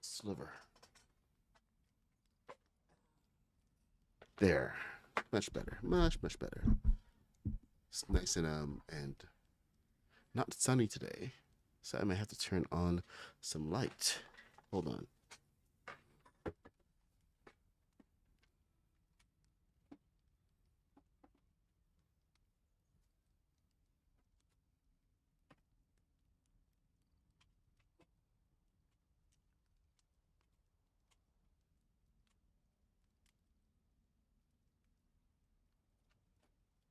sliver. There. Much better. Much better. It's nice and not sunny today. So I may have to turn on some light. Hold on.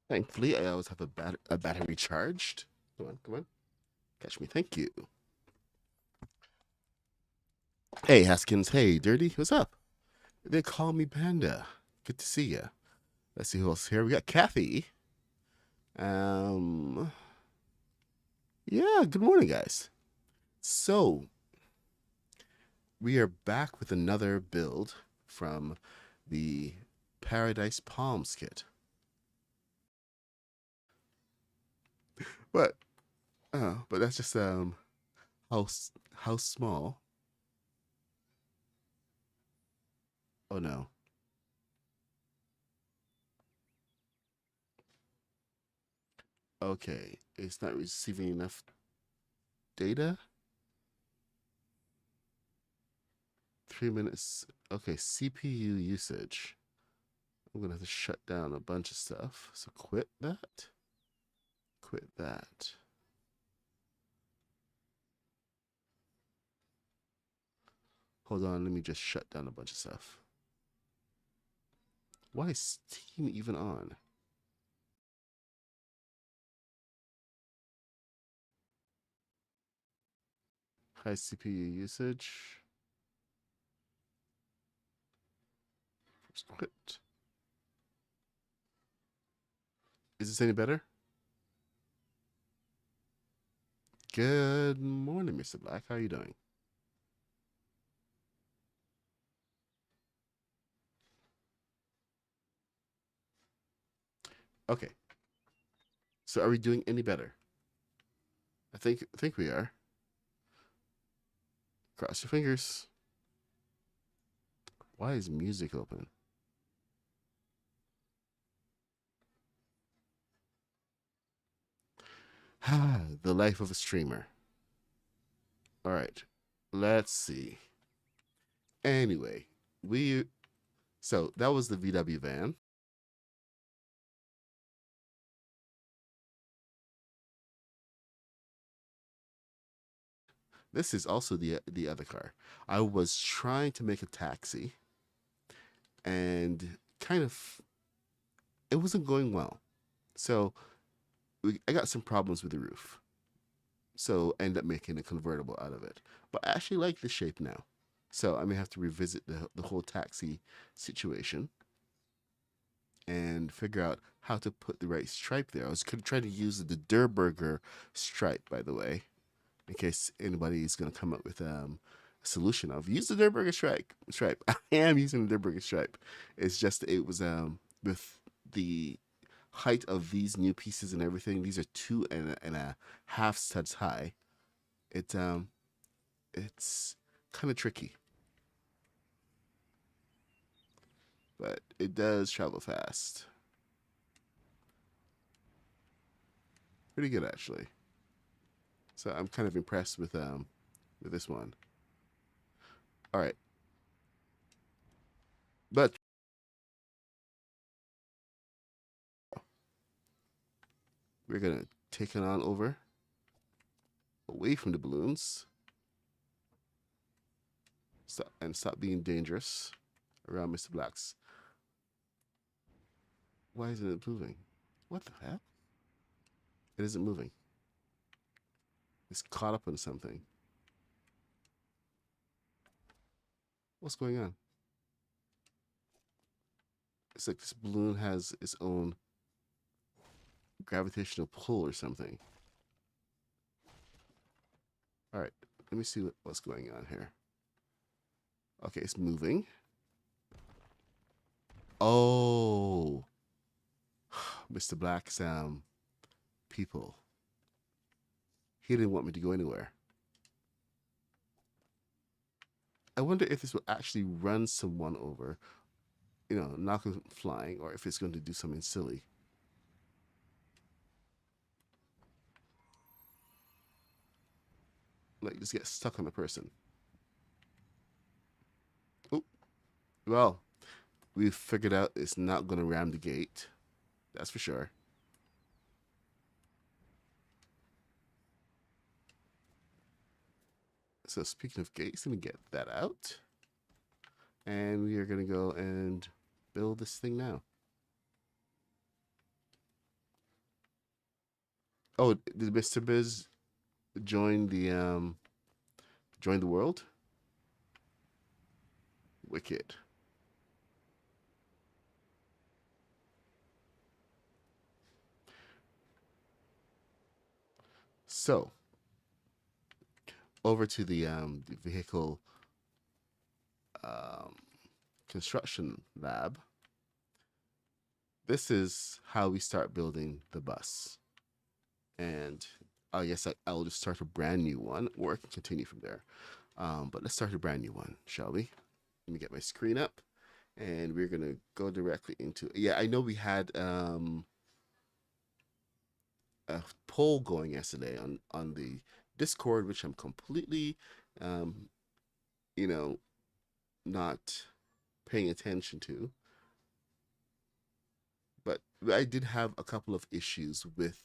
Thankfully, I always have a battery charged. Come on. Catch me. Thank you. Hey, Haskins. Hey, Dirty. What's up? They call me Panda. Good to see you. Let's see who else is here. We got Kathy. Um, yeah, good morning, guys. So, we are back with another build from the Paradise Palms kit. But that's just how small. Oh no. Okay, it's not receiving enough data. 3 minutes. Okay, CPU usage. I'm gonna have to shut down a bunch of stuff. So quit that. Quit that. Hold on, let me just shut down a bunch of stuff. Why is Steam even on? High CPU usage. Just quit. Is this any better? Good morning, Mr. Black. How are you doing? Okay. So are we doing any better? I think we are. Cross your fingers. Why is music open? The life of a streamer. All right. Let's see. Anyway, so that was the VW van. This is also the other car. I was trying to make a taxi and kind of it wasn't going well. So I got some problems with the roof. So I ended up making a convertible out of it. But I actually like the shape now. So I may have to revisit the whole taxi situation and figure out how to put the right stripe there. I was trying to use the Der Burger stripe, by the way, in case anybody's going to come up with a solution of use the Der Burger stripe. I am using the Der Burger stripe. It's just it was with the height of these new pieces and everything. These are 2.5 studs high. It's kind of tricky, but it does travel fast. Pretty good actually. So I'm kind of impressed with this one. All right, but we're gonna take it on over away from the balloons. Stop being dangerous around Mr. Black's. Why isn't it moving? What the heck? It isn't moving. It's caught up in something. What's going on? It's like this balloon has its own gravitational pull or something. All right, let me see what's going on here. Okay, it's moving. Oh, Mr. Black's people. He didn't want me to go anywhere. I wonder if this will actually run someone over, knock them flying, or if it's going to do something silly. Like just get stuck on a person. Oh, well, we've figured out it's not going to ram the gate. That's for sure. So speaking of gates, let me get that out. And we are going to go and build this thing now. Oh, did Mr. Biz join the world? Wicked. So over to the vehicle um, construction lab. This is how we start building the bus. And I guess I'll just start a brand new one, or I can continue from there. But let's start a brand new one, shall we? Let me get my screen up, and we're gonna go directly into. Yeah, I know we had a poll going yesterday on the Discord, which I'm completely, um, you know, not paying attention to. But I did have a couple of issues with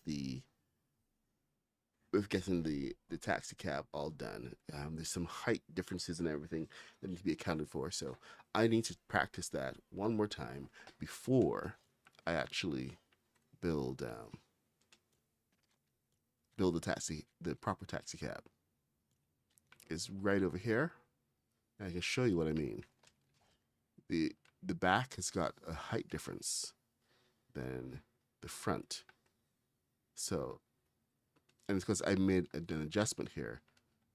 getting the taxi cab all done. There's some height differences and everything that need to be accounted for. So I need to practice that one more time before I actually build build the proper taxi cab. It's right over here. And I can show you what I mean. The the back has got a height difference than the front. So, and it's because I made an adjustment here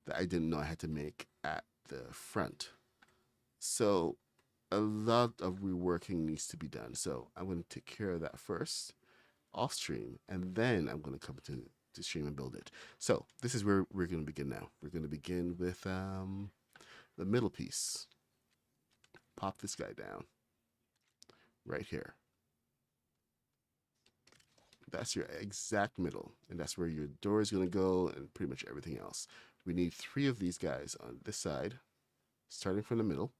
that I didn't know I had to make at the front. So a lot of reworking needs to be done. So I'm going to take care of that first off stream, and then I'm going to come to stream and build it. So this is where we're going to begin now. We're going to begin with the middle piece. Pop this guy down right here. That's your exact middle, and that's where your door is going to go and pretty much everything else. We need 3 of these guys on this side, starting from the middle.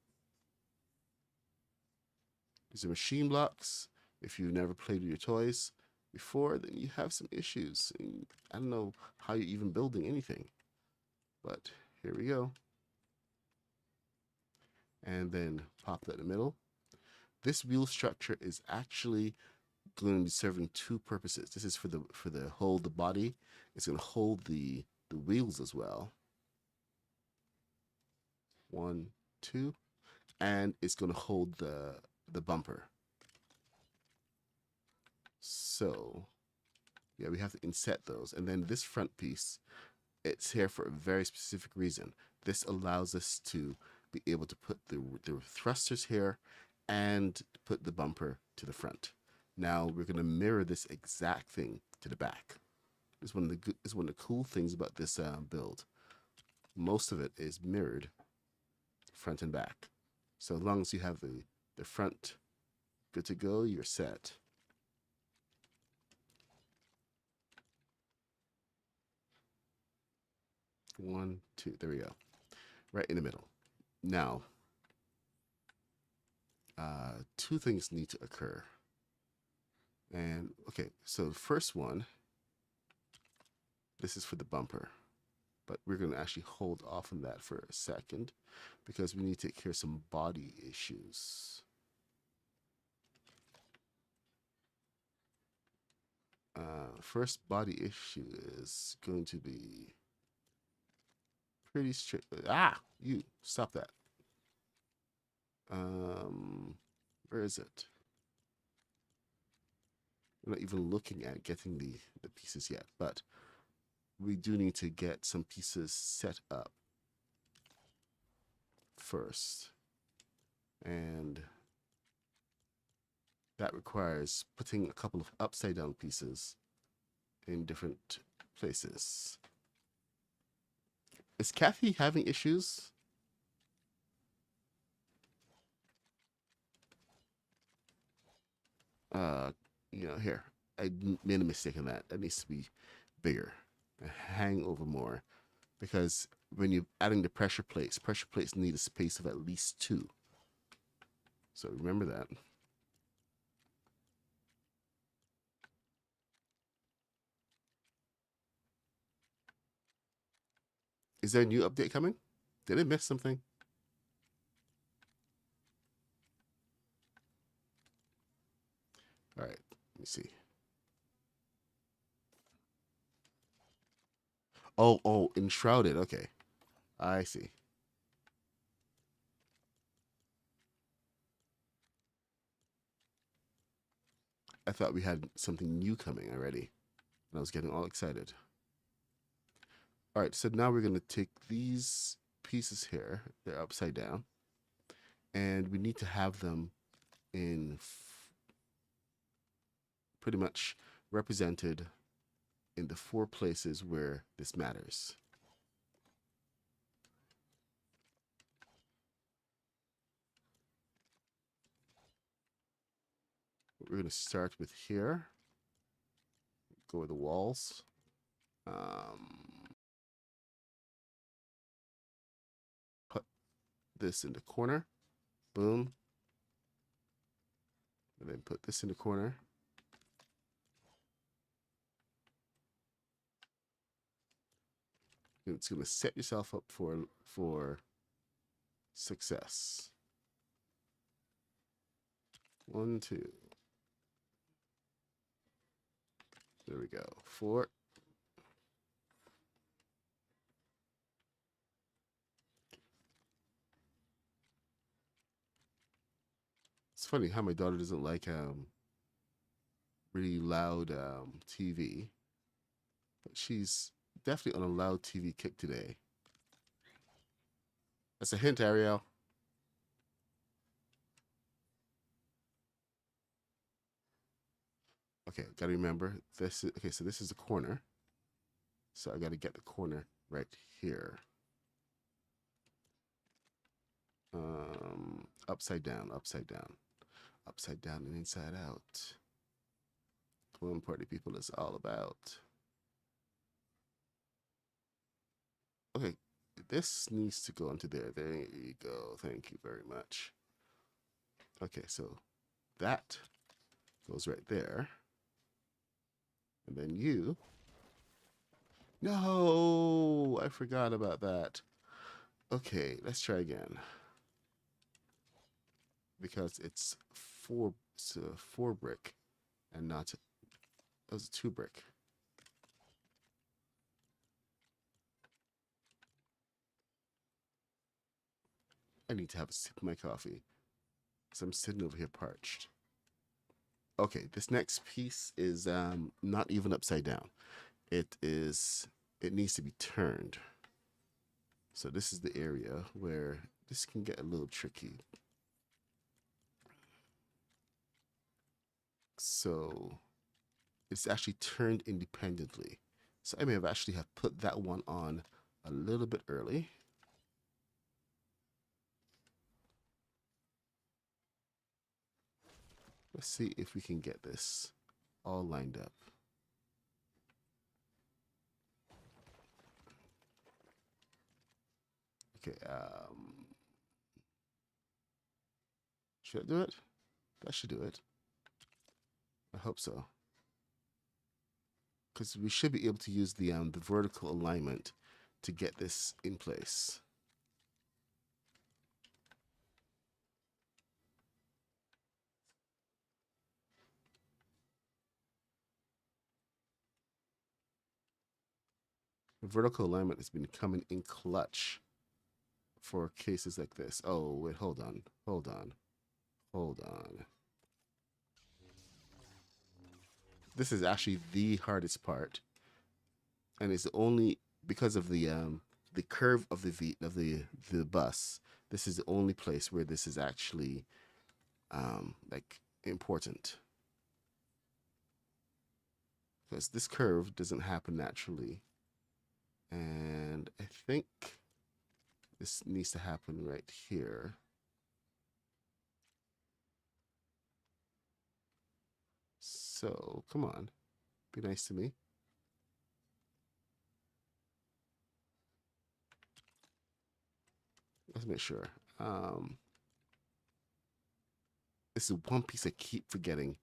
These are machine blocks. If you've never played with your toys before, then you have some issues. And I don't know how you're even building anything, but here we go. And then pop that in the middle. This wheel structure is actually going to be serving 2 purposes. This is for the hold the body. It's going to hold the wheels as well. 1, 2, and it's going to hold the bumper. So yeah, we have to inset those. And then this front piece, it's here for a very specific reason. This allows us to be able to put the thrusters here and put the bumper to the front. Now we're going to mirror this exact thing to the back. It's one of the cool things about this build. Most of it is mirrored front and back. So as long as you have the front good to go, you're set. One, two, there we go. Right in the middle. Now, 2 things need to occur. And okay, so the first one, this is for the bumper, but we're going to actually hold off on that for a second because we need to take care of some body issues. First body issue is going to be pretty strict. You stop that. Where is it? We're not even looking at getting the pieces yet, but we do need to get some pieces set up first. And that requires putting a couple of upside down pieces in different places. Is Kathy having issues? uh, here, I made a mistake in that. That needs to be bigger, and hang over more, because when you're adding the pressure plates need a space of at least 2. So remember that. Is there a new update coming? Did I miss something? All right, let me see. Oh, enshrouded. Okay, I see. I thought we had something new coming already, and I was getting all excited. All right, so now we're gonna take these pieces here. They're upside down, and we need to have them in pretty much represented in the 4 places where this matters. We're going to start with here. Go with the walls. Put this in the corner. Boom. And then put this in the corner. And it's going to set yourself up for success. 1, 2. There we go. 4. It's funny how my daughter doesn't like really loud TV, but she's definitely on a loud TV kick today. That's a hint, Ariel. Okay, gotta remember this. Okay, so this is the corner. So I gotta get the corner right here. Upside down, upside down, upside down, and inside out. What party people is all about. Okay, this needs to go into there. There you go. Thank you very much. Okay, so that goes right there. And then you. No, I forgot about that. Okay, let's try again. Because it's 4 brick and not, that was a 2 brick. I need to have a sip of my coffee. So I'm sitting over here parched. Okay, this next piece is not even upside down. It needs to be turned. So this is the area where this can get a little tricky. So it's actually turned independently. So I may have actually have put that one on a little bit early. Let's see if we can get this all lined up. Okay, should I do it? That should do it. I hope so. Because we should be able to use the vertical alignment to get this in place. The vertical alignment has been coming in clutch for cases like this. Oh, wait, hold on. Hold on. Hold on. This is actually the hardest part. And it's only because of the curve of the bus. This is the only place where this is actually like important. Because this curve doesn't happen naturally. And I think this needs to happen right here. So come on, be nice to me. Let's make sure. This is one piece I keep forgetting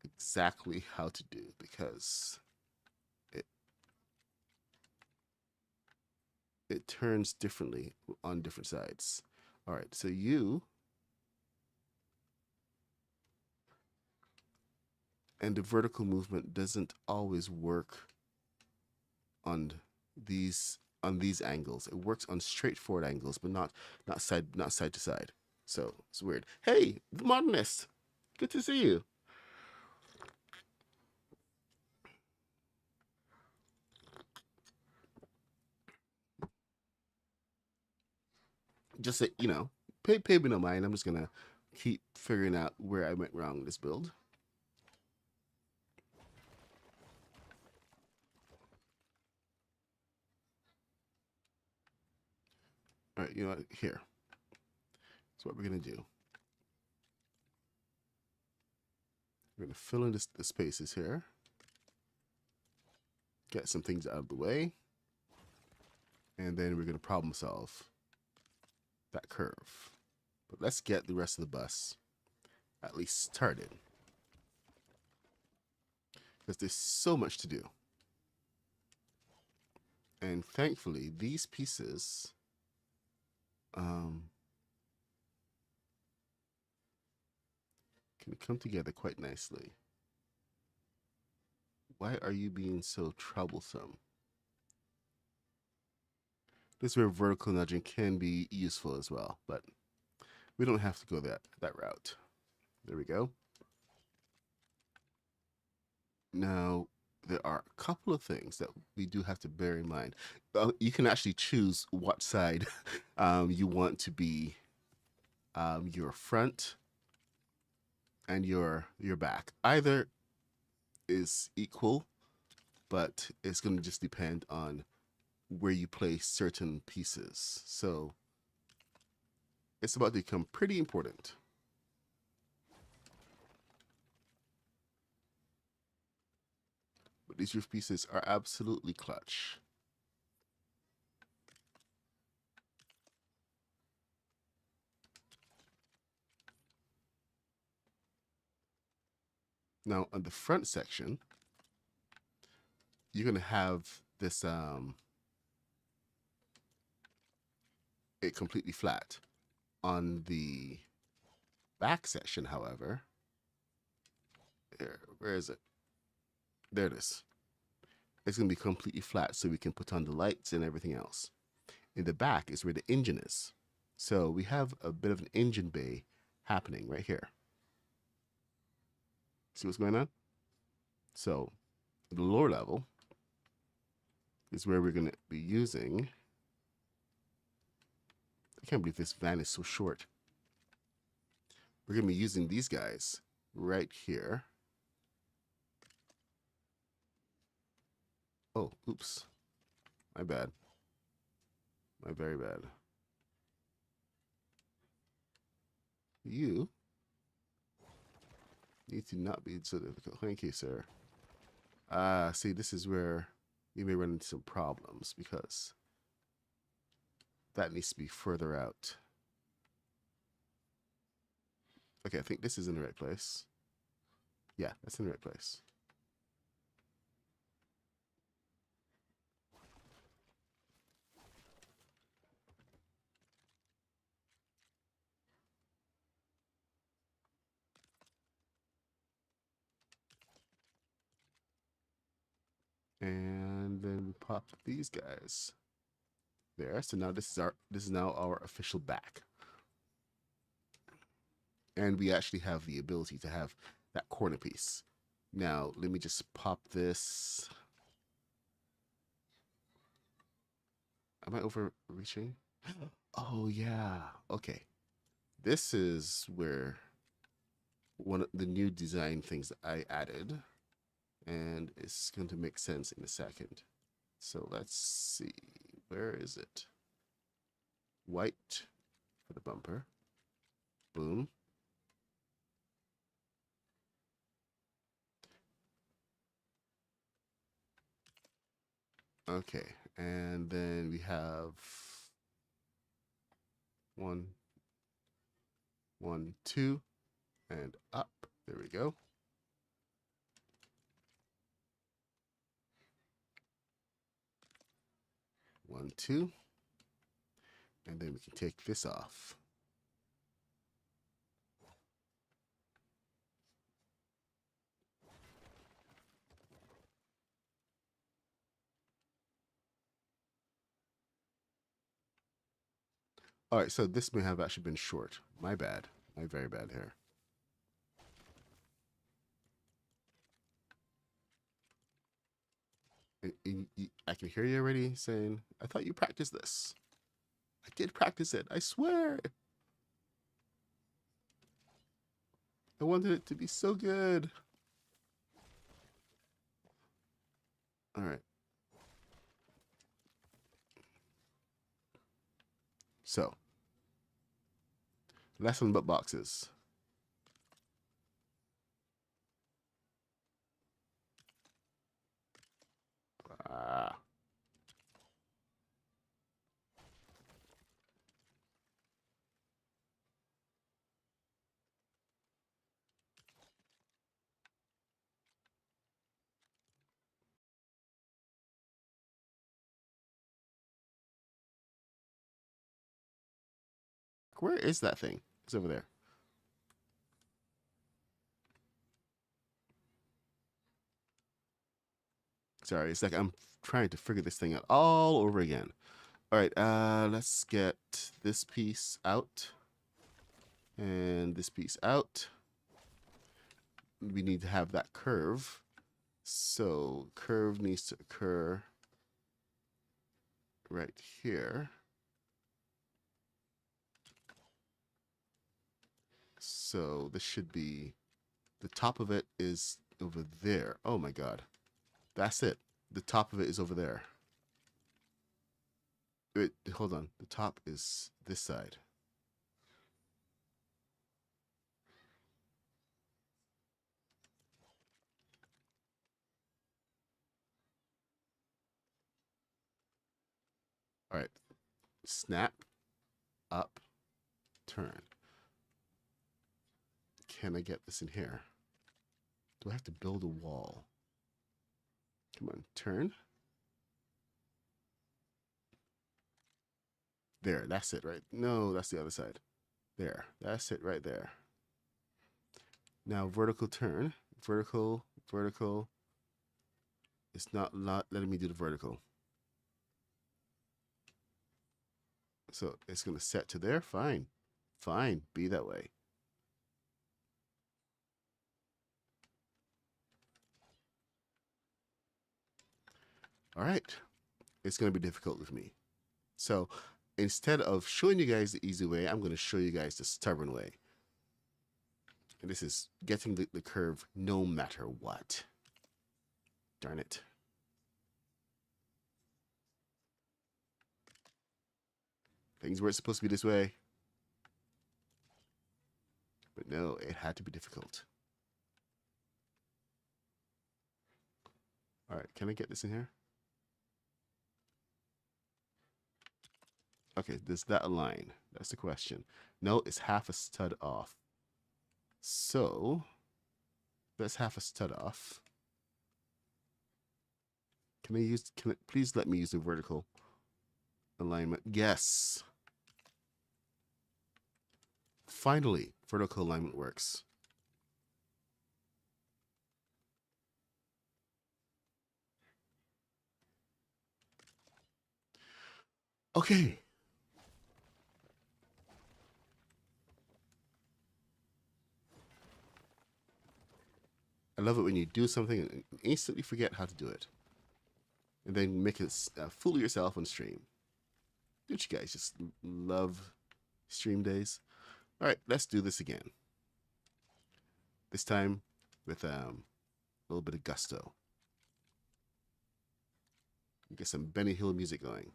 exactly how to do because it it turns differently on different sides. All right, so you and the vertical movement doesn't always work on these angles. It works on straightforward angles, but not side to side. So it's weird. Hey, the modernist, good to see you. Just you know, pay me no mind. I'm just gonna keep figuring out where I went wrong in this build. All right, you know what? Here. So what we're gonna do. We're gonna fill in the spaces here. Get some things out of the way. And then we're gonna problem solve that curve. But let's get the rest of the bus at least started. Because there's so much to do. And thankfully, these pieces can come together quite nicely. Why are you being so troublesome? This is where vertical nudging can be useful as well, but we don't have to go that route. There we go. Now, there are a couple of things that we do have to bear in mind. You can actually choose what side you want to be your front and your back. Either is equal, but it's going to just depend on where you place certain pieces. So it's about to become pretty important. But these roof pieces are absolutely clutch. Now on the front section, you're going to have this it completely flat. On the back section, however, where is it? There it is. It's going to be completely flat so we can put on the lights and everything else. In the back is where the engine is. So we have a bit of an engine bay happening right here. See what's going on? So the lower level is where we're going to be using. I can't believe this van is so short. We're going to be using these guys right here. Oh, oops. My bad. My very bad. You need to not be so difficult. Thank you, sir. See, this is where you may run into some problems because that needs to be further out. Okay, I think this is in the right place. Yeah, that's in the right place. And then we pop these guys there. So now this is now our official back. And we actually have the ability to have that corner piece. Now, let me just pop this. Am I overreaching? Oh, yeah. Okay. This is where one of the new design things that I added. And it's going to make sense in a second. So let's see. Where is it? White for the bumper. Boom. Okay, and then we have one, one, two, and up. There we go. One, two, and then we can take this off. All right, so this may have actually been short. My bad. My very bad here. I can hear you already saying, I thought you practiced this. I did practice it. I swear. I wanted it to be so good. All right. So, lesson but boxes. Ah. Where is that thing? It's over there. Sorry, it's like I'm trying to figure this thing out all over again. All right, let's get this piece out and this piece out. We need to have that curve. So curve needs to occur right here. So this should be, the top of it is over there. Oh my God. That's it. The top of it is over there. Wait, hold on. The top is this side. All right. Snap, up, turn. Can I get this in here? Do I have to build a wall? Come on, turn. There, that's it, right? No, that's the other side. There, that's it right there. Now vertical turn. Vertical, vertical. It's not letting me do the vertical. So it's going to set to there. Fine. Fine. Be that way. All right. It's going to be difficult with me. So instead of showing you guys the easy way, I'm going to show you guys the stubborn way. And this is getting the curve no matter what. Darn it. Things weren't supposed to be this way. But no, it had to be difficult. All right, can I get this in here? Okay, does that align? That's the question. No, it's half a stud off. So that's half a stud off. Can it please let me use the vertical alignment? Yes. Finally, vertical alignment works. Okay. I love it when you do something and instantly forget how to do it. And then make it fool yourself on stream. Don't you guys just love stream days? All right, let's do this again. This time with a little bit of gusto. Get some Benny Hill music going.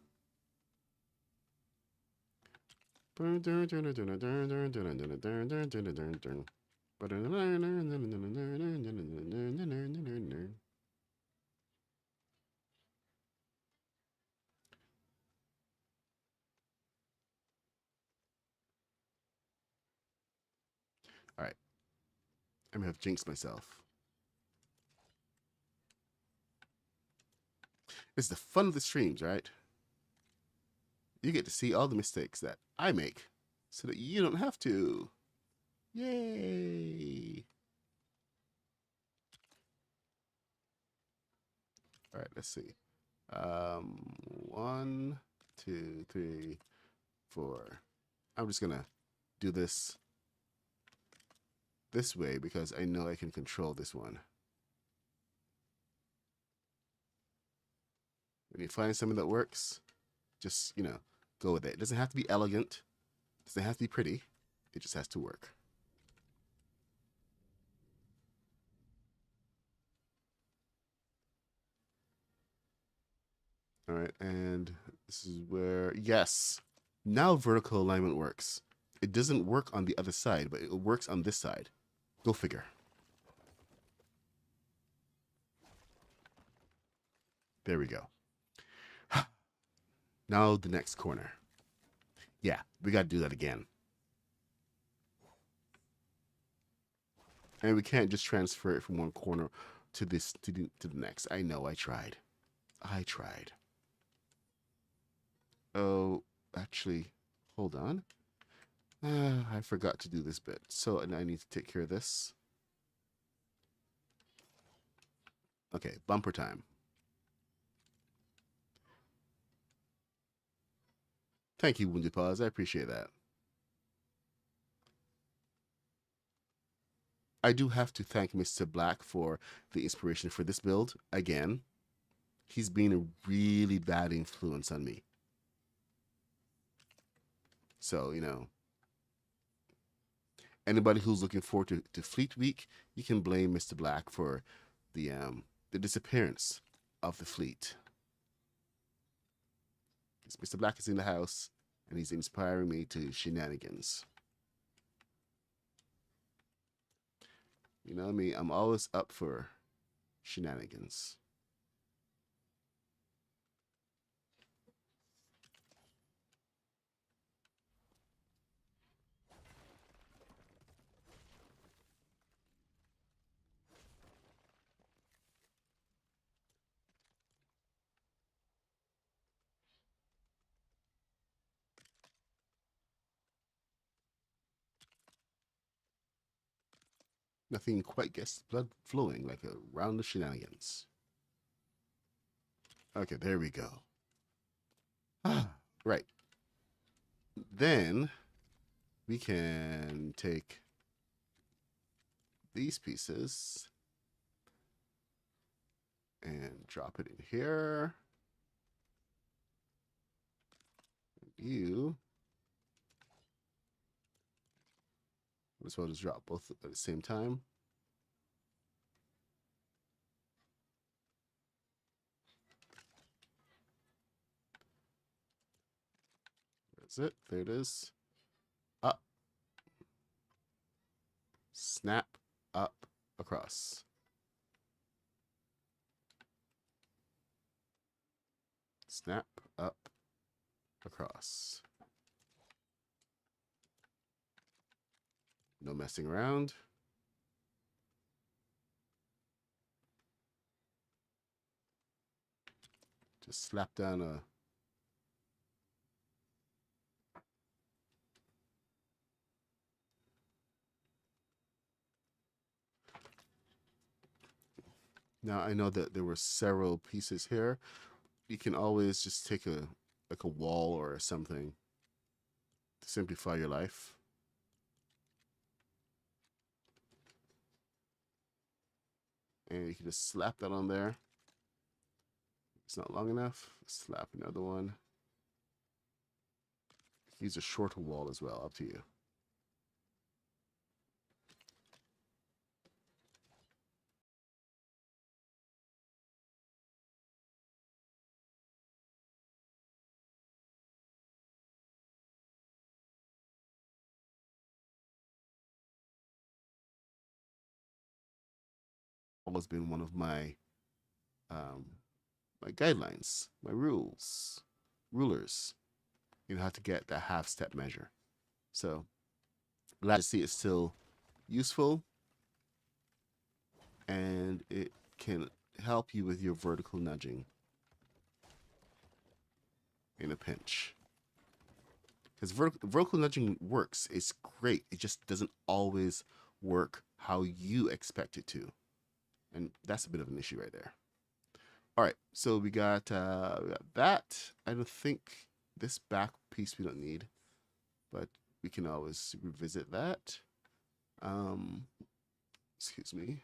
All right. I'm gonna have jinxed myself. It's the fun of the streams, right? You get to see all the mistakes that I make so that you don't have to. Yay! All right, let's see. 1, 2, 3, 4. I'm just gonna do this way because I know I can control this one. When you find something that works, just, go with it. It doesn't have to be elegant. It doesn't have to be pretty. It just has to work. All right, and this is where, yes, now vertical alignment works. It doesn't work on the other side, but it works on this side. Go figure. There we go. Now the next corner. Yeah, we got to do that again. And we can't just transfer it from one corner to this to the next. I know, I tried. I tried. Oh, actually, hold on. I forgot to do this bit. So, and I need to take care of this. Okay, bumper time. Thank you, Wounded Paws. I appreciate that. I do have to thank Mr. Black for the inspiration for this build. Again, he's been a really bad influence on me. So, anybody who's looking forward to Fleet Week, you can blame Mr. Black for the disappearance of the fleet. Mr. Black is in the house, and he's inspiring me to shenanigans. You know me, I'm always up for shenanigans. Nothing quite gets blood flowing like a round of shenanigans. Okay, there we go. Right. Then we can take these pieces and drop it in here. You might as well just drop both at the same time. That's it. There it is. Up. Snap. Up. Across. Snap. Up. Across. No messing around. Just slap down a Now I know that there were several pieces here. You can always just take a wall or something to simplify your life. And you can just slap that on there. It's not long enough. Slap another one. Use a shorter wall as well, up to you. Always been one of my my guidelines, my rulers. You know how to get that half step measure. So glad to see it still useful, and it can help you with your vertical nudging in a pinch. Because vertical nudging works. It's great. It just doesn't always work how you expect it to. And that's a bit of an issue right there. All right, so we got that. I don't think this back piece we don't need, but we can always revisit that. Excuse me.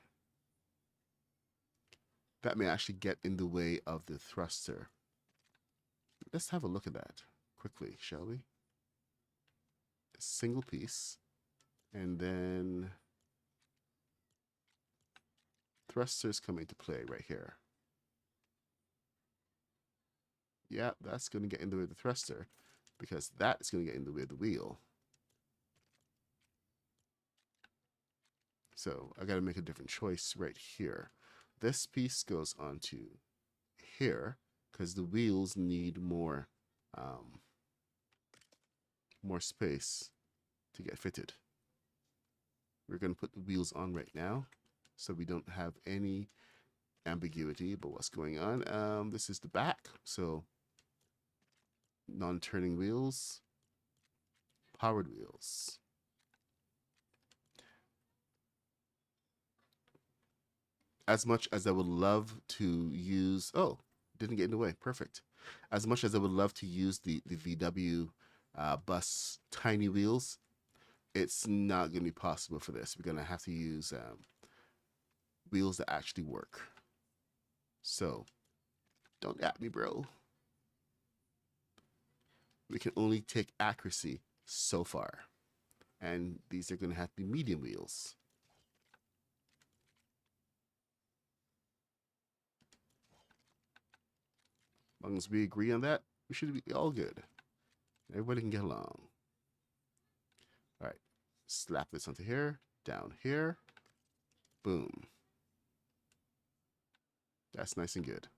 That may actually get in the way of the thruster. Let's have a look at that quickly, shall we? A single piece, and then thrusters come into play right here. Yeah, that's going to get in the way of the thruster because that is going to get in the way of the wheel. So I got to make a different choice right here. This piece goes onto here because the wheels need more space to get fitted. We're going to put the wheels on right now so we don't have any ambiguity about what's going on. This is the back, so non-turning wheels, powered wheels. As much as I would love to use, oh, didn't get in the way, perfect. As much as I would love to use the VW bus tiny wheels, it's not going to be possible for this. We're going to have to use wheels that actually work. So, don't at me, bro. We can only take accuracy so far. And these are going to have to be medium wheels. As long as we agree on that, we should be all good. Everybody can get along. All right, slap this onto here, down here, boom. That's nice and good.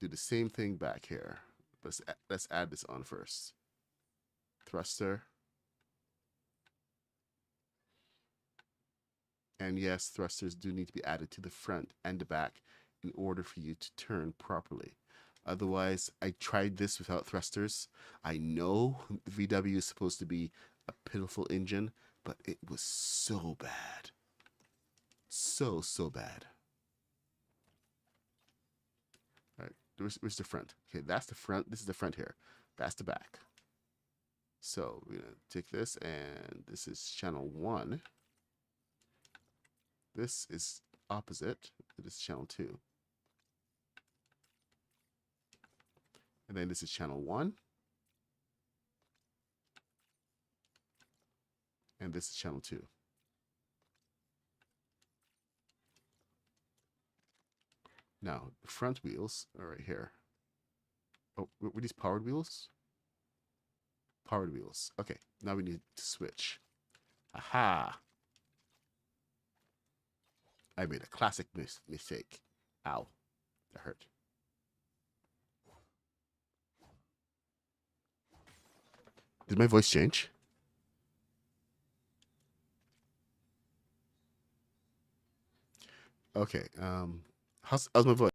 Do the same thing back here. Let's add this on first. Thruster. And yes, thrusters do need to be added to the front and the back in order for you to turn properly. Otherwise, I tried this without thrusters. I know the VW is supposed to be a pitiful engine, but it was so bad. So bad. All right, where's the front? Okay, that's the front. This is the front here. That's the back. So we're going to take this, and this is channel 1. This is opposite. This is channel 2. And then this is channel 1. And this is channel 2. Now, the front wheels are right here. Oh, were these powered wheels? Powered wheels. Okay, now we need to switch. Aha! I made a classic mistake. Ow. That hurt. Did my voice change? Okay, how's my voice?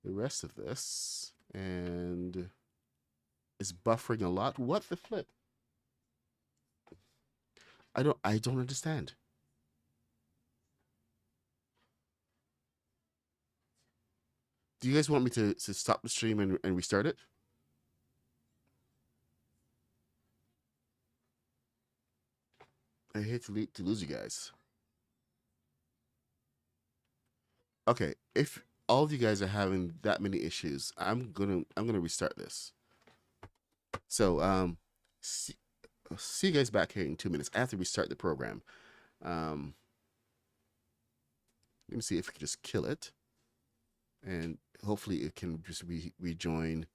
The rest of this, and it's buffering a lot. What the flip? I don't understand. Do you guys want me to stop the stream and restart it? I hate to lose you guys. Okay, if all of you guys are having that many issues, I'm gonna restart this. So see you guys back here in 2 minutes. I have to restart the program. Let me see if we can just kill it, and hopefully it can just rejoin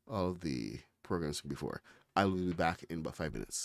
all of the programs from before. I will be back in about 5 minutes.